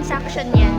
Suction yan.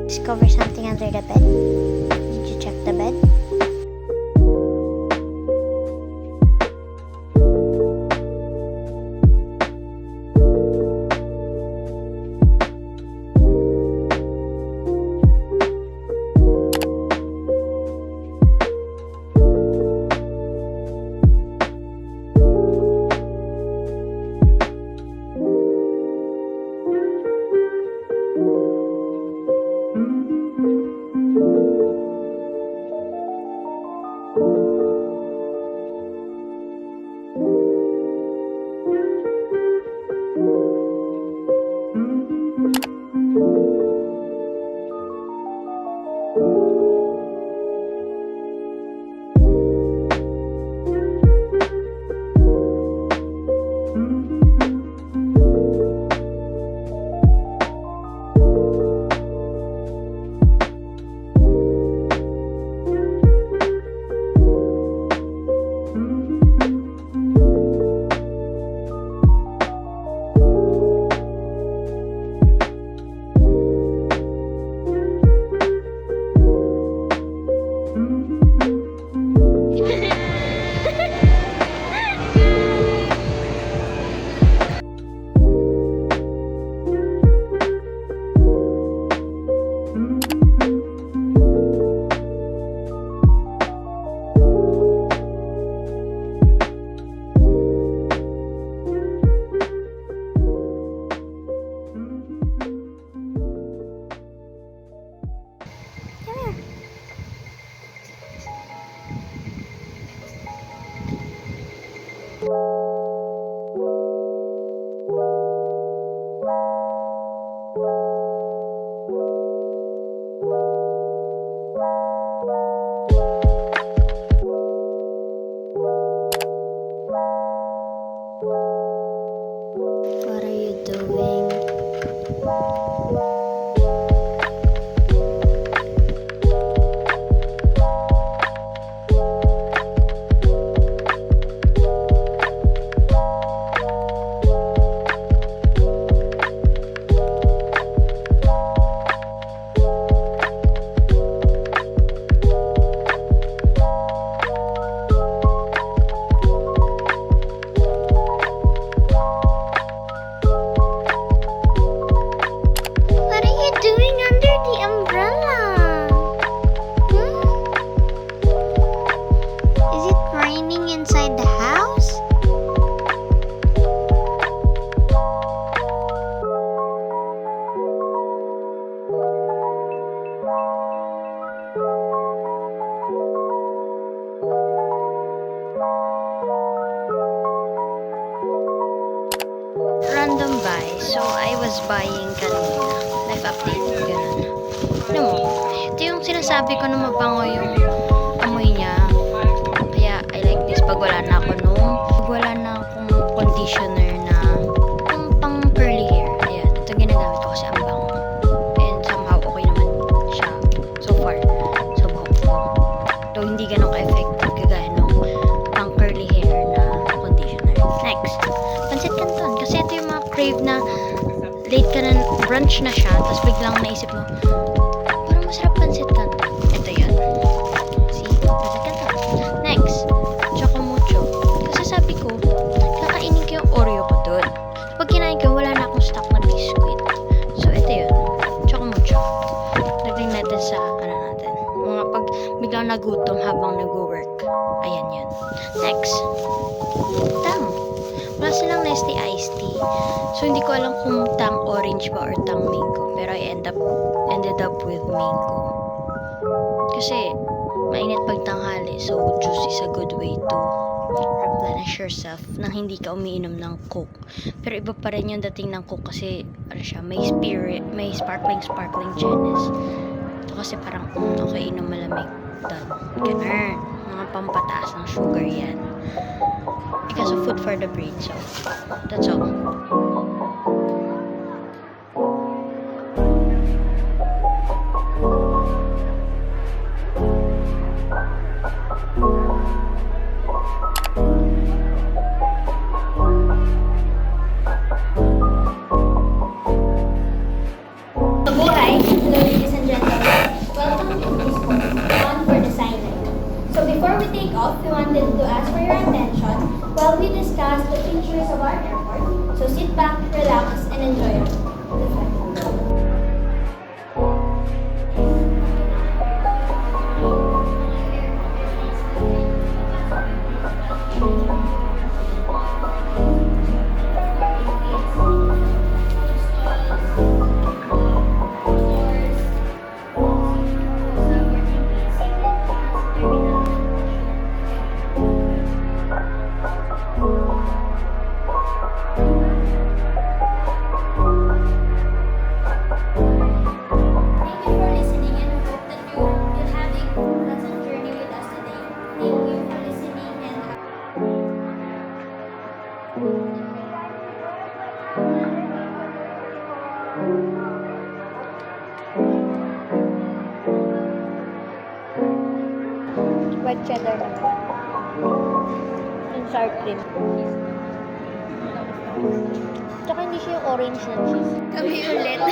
Discover something under the bed? Did you check the bed? What are you doing? random buy. So, I was buying kanina. Life update, ganun. Ano mo, ito yung sinasabi ko na mabango yung amoy niya. Kaya, I like this pag wala na akong conditioner na yung pang curly hair. Ayan, ito ginagamit ko kasi ang bango. And somehow, okay naman siya. So far, sa buhok ko. Though, hindi ganun ka-effective kagaya nung pang curly hair na conditioner. Next, Pancit Canton. Kasi ito yung mga crave na late ka na, brunch na siya, tapos biglang naisip mo, parang masarap Pancit Canton. Ito yun. See? Pancit Canton. Next, Choco Mucho. Kasi sabi ko, kakainin ko yung Oreo ko dun. Pag kinain ko, wala na akong stock na biscuit. So, ito yun. Choco Mucho. Lagay natin sa, natin. Mga pag biglang nagutom habang nag-work. Ayan yun. Next, Tang. Wala silang Nestle Iced Tea. So, hindi ko alam kung Tang Orange ba or Tang Mango. Pero I ended up with Mango. Kasi, mainit pag tanghali. So, juice is a good way to replenish yourself nang hindi ka umiinom ng Coke. Pero iba pa rin yung dating ng Coke kasi, ano siya, may sparkling Chinese. Ito kasi parang, okay, inom malamig. Done. Ganun. Mga pampataas ng sugar yan. Because of food for the brain. So, that's all. Hi, hello ladies and gentlemen. Welcome to this course, One for the Silent. So before we take off, we wanted to ask for your attention while we discuss the features of our airport. So sit back, relax, and enjoy the flight. White cheddar naman. Yung sour cream. Tsaka hindi siya yung orange na cheese. Kami ulit.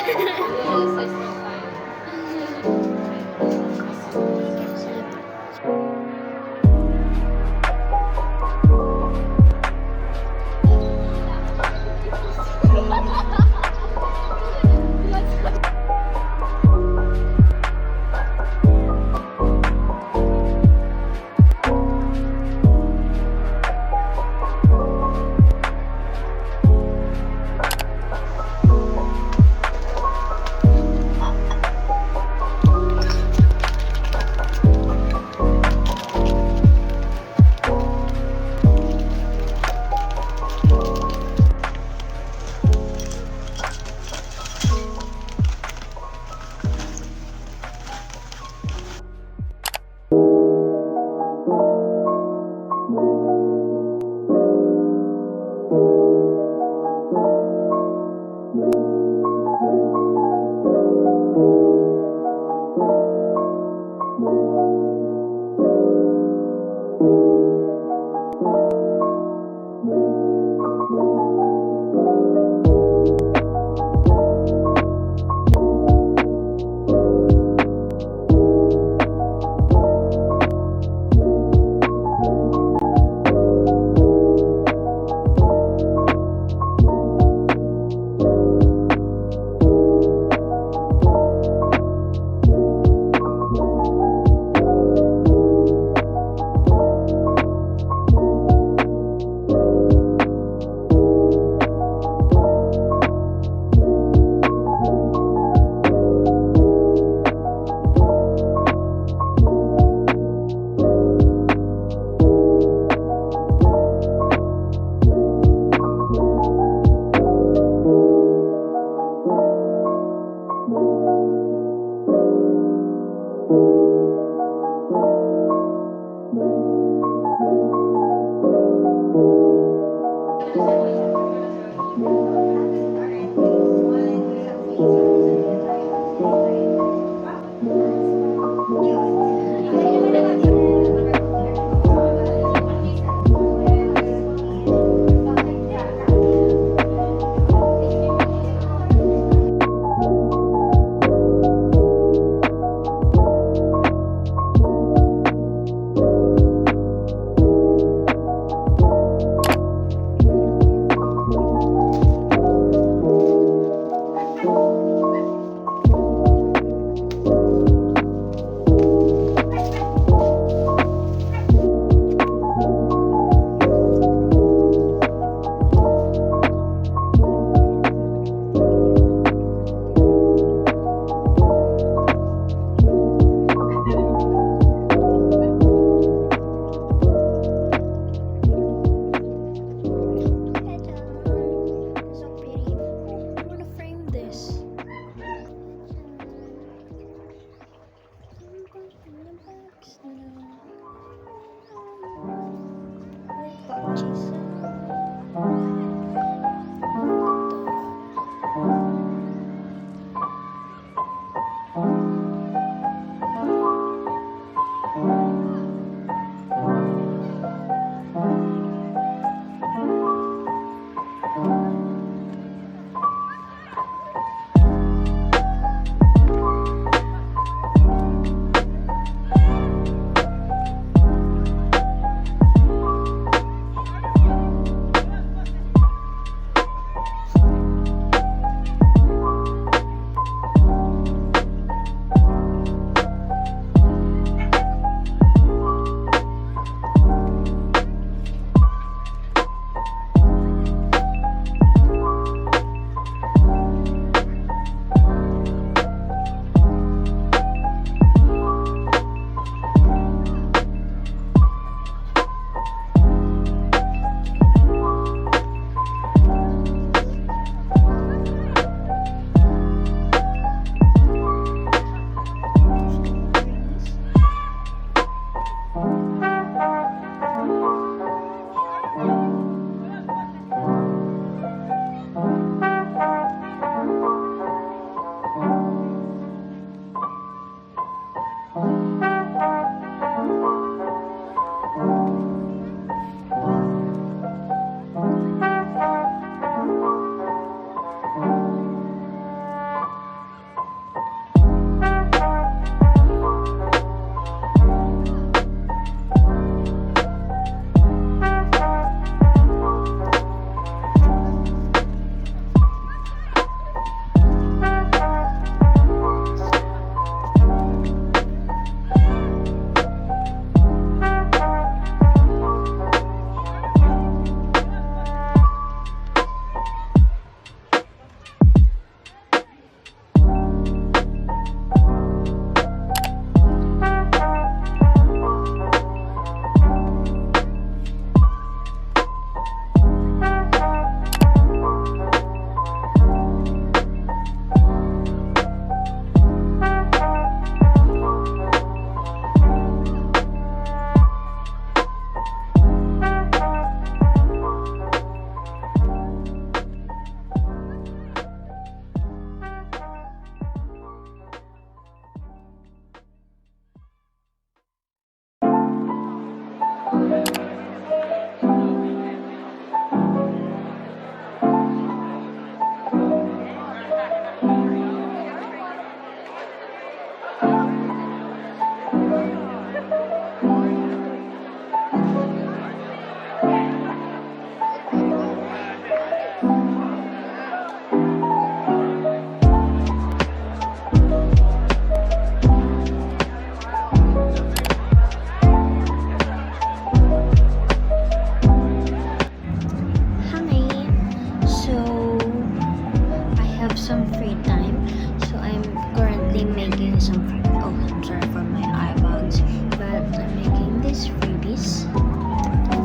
some free time. So I'm currently making some I'm sorry for my eyebags, but I'm making these freebies.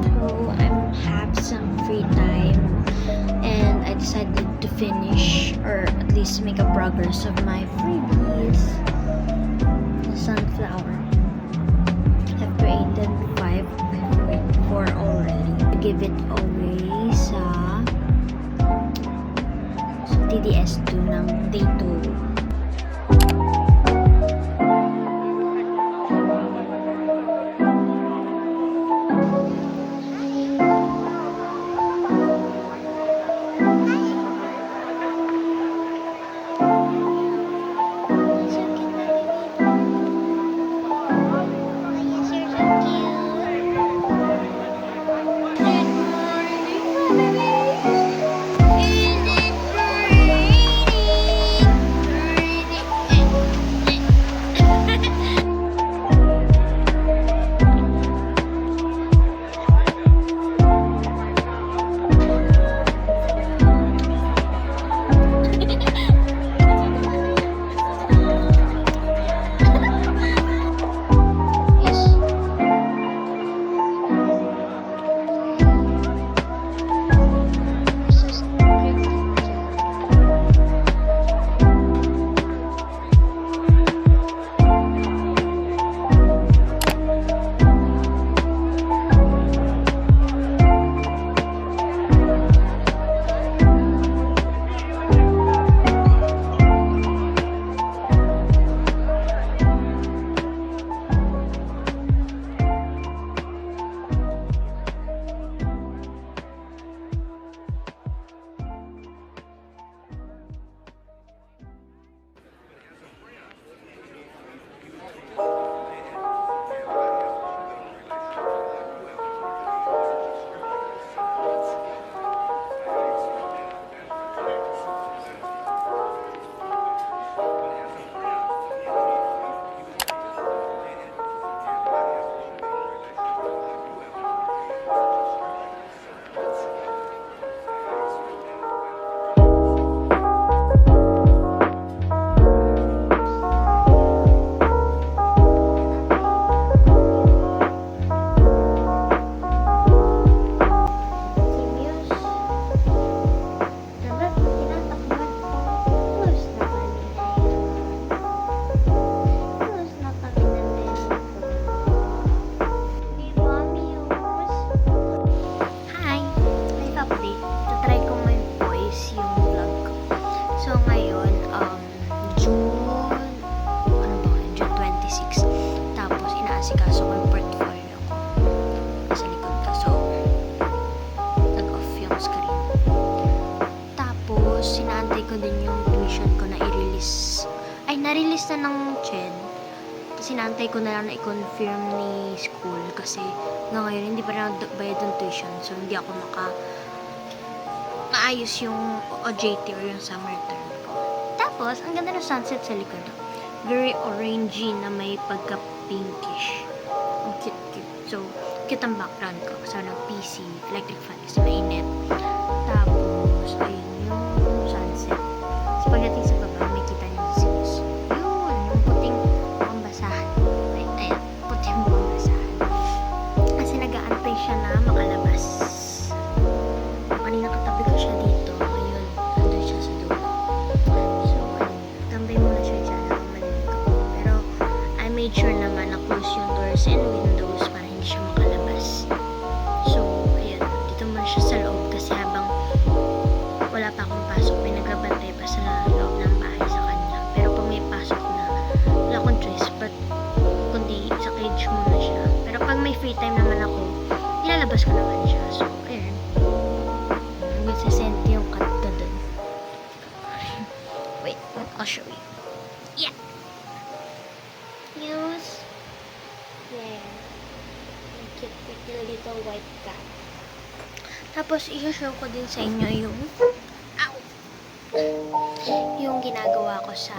So I have some free time and I decided to finish or at least make a progress of my freebies. The sunflower. I've created 5, I've created 4 already. I give it away sa TDS2 ng day 2. Na-release na ng CHED. Sinantay ko na lang na i-confirm ni school kasi hanggang ngayon hindi pa rin bayad ng tuition. So, hindi ako maayos yung OJT or yung summer term ko. Tapos, ang ganda ng sunset sa likod. Very orangey na may pagka-pinkish. Ang cute-cute. So, cute ang background ko. Kasama ng PC, electric fan kasi mainit. Tapos, ayun yung sunset. So, pagdating sa baba, may kita niyo si Sis. Yun, yung puting mukhang basahan. Ayan, puting mukhang basahan. Kasi nag-aantay siya na makalabas. Kanina katabi ko siya dito. Ngayon, nandun siya sa dulo. So, ayun, tambay muna siya dyan habang maliligo. Pero, I made sure naman na close yung doors and windows para hindi siya makalabas. So, ayun, dito muna siya sa loob kasi habang wala pa akong pasok, may nagbabantay pa sa loob ng bahay sa kanya. Pero pag may pasok na, wala akong choice, but kundi sa cage muna siya. Pero pag may free time naman ako, nilalabas ko naman siya. So, ayun. Magsisente yung cat ko dun. Wait, I'll show you. Yeah! Use. There. Cute, pretty little white cat. Tapos, i-show ko din sa inyo yung ginagawa ko sa